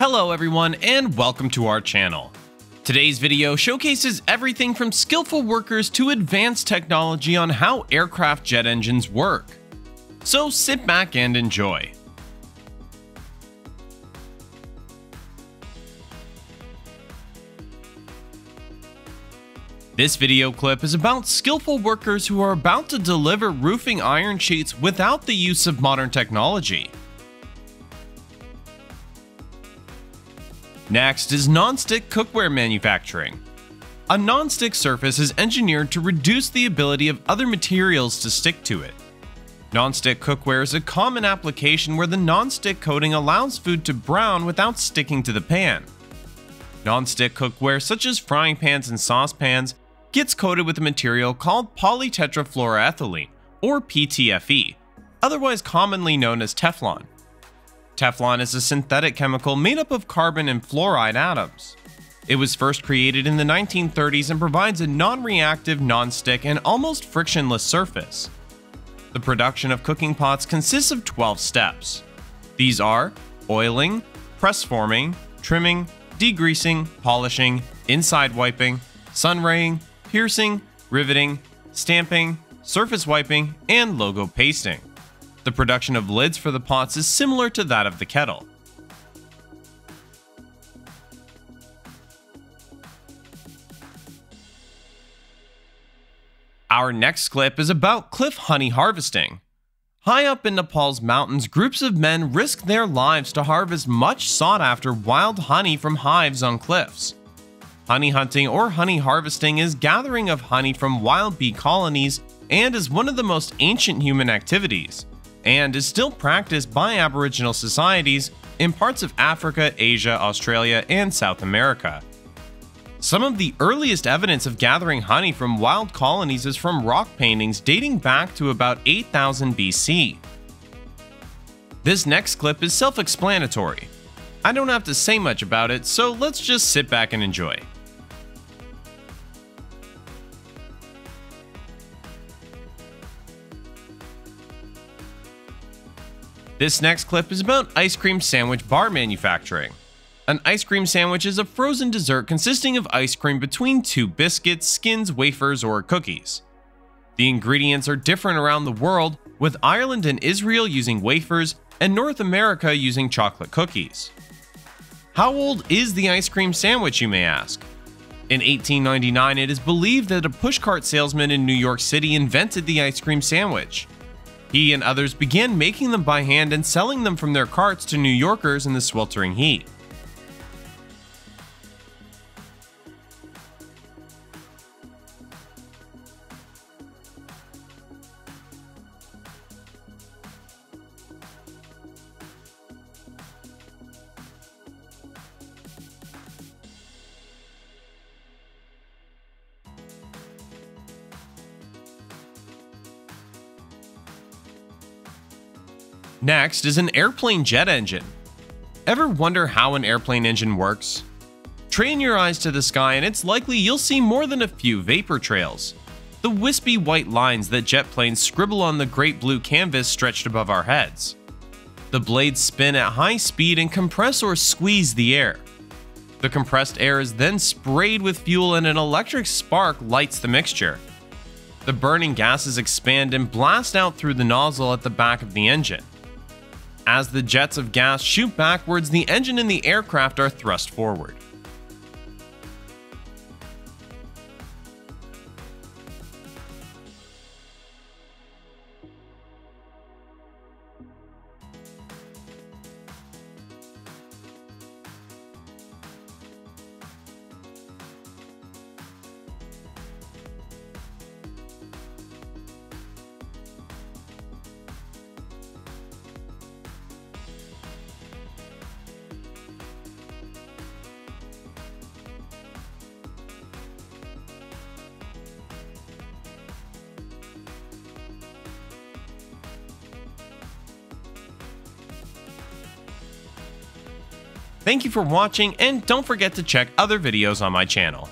Hello everyone and welcome to our channel. Today's video showcases everything from skillful workers to advanced technology on how aircraft jet engines work. So sit back and enjoy. This video clip is about skillful workers who are about to deliver roofing iron sheets without the use of modern technology. Next is non-stick cookware manufacturing. A non-stick surface is engineered to reduce the ability of other materials to stick to it. Non-stick cookware is a common application where the non-stick coating allows food to brown without sticking to the pan. Non-stick cookware such as frying pans and saucepans gets coated with a material called polytetrafluoroethylene, or PTFE, otherwise commonly known as Teflon. Teflon is a synthetic chemical made up of carbon and fluoride atoms. It was first created in the 1930s and provides a non-reactive, non-stick, and almost frictionless surface. The production of cooking pots consists of 12 steps. These are oiling, press forming, trimming, degreasing, polishing, inside wiping, sunraying, piercing, riveting, stamping, surface wiping, and logo pasting. The production of lids for the pots is similar to that of the kettle. Our next clip is about cliff honey harvesting. High up in Nepal's mountains, groups of men risk their lives to harvest much sought-after wild honey from hives on cliffs. Honey hunting or honey harvesting is gathering of honey from wild bee colonies and is one of the most ancient human activities, and is still practiced by Aboriginal societies in parts of Africa, Asia, Australia, and South America. Some of the earliest evidence of gathering honey from wild colonies is from rock paintings dating back to about 8000 BC. This next clip is self-explanatory. I don't have to say much about it, so let's just sit back and enjoy. This next clip is about ice cream sandwich bar manufacturing. An ice cream sandwich is a frozen dessert consisting of ice cream between two biscuits, skins, wafers, or cookies. The ingredients are different around the world, with Ireland and Israel using wafers and North America using chocolate cookies. How old is the ice cream sandwich, you may ask? In 1899, it is believed that a pushcart salesman in New York City invented the ice cream sandwich. He and others began making them by hand and selling them from their carts to New Yorkers in the sweltering heat. Next is an airplane jet engine. Ever wonder how an airplane engine works? Train your eyes to the sky and it's likely you'll see more than a few vapor trails. The wispy white lines that jet planes scribble on the great blue canvas stretched above our heads. The blades spin at high speed and compress or squeeze the air. The compressed air is then sprayed with fuel and an electric spark lights the mixture. The burning gases expand and blast out through the nozzle at the back of the engine. As the jets of gas shoot backwards, the engine and the aircraft are thrust forward. Thank you for watching, and don't forget to check other videos on my channel.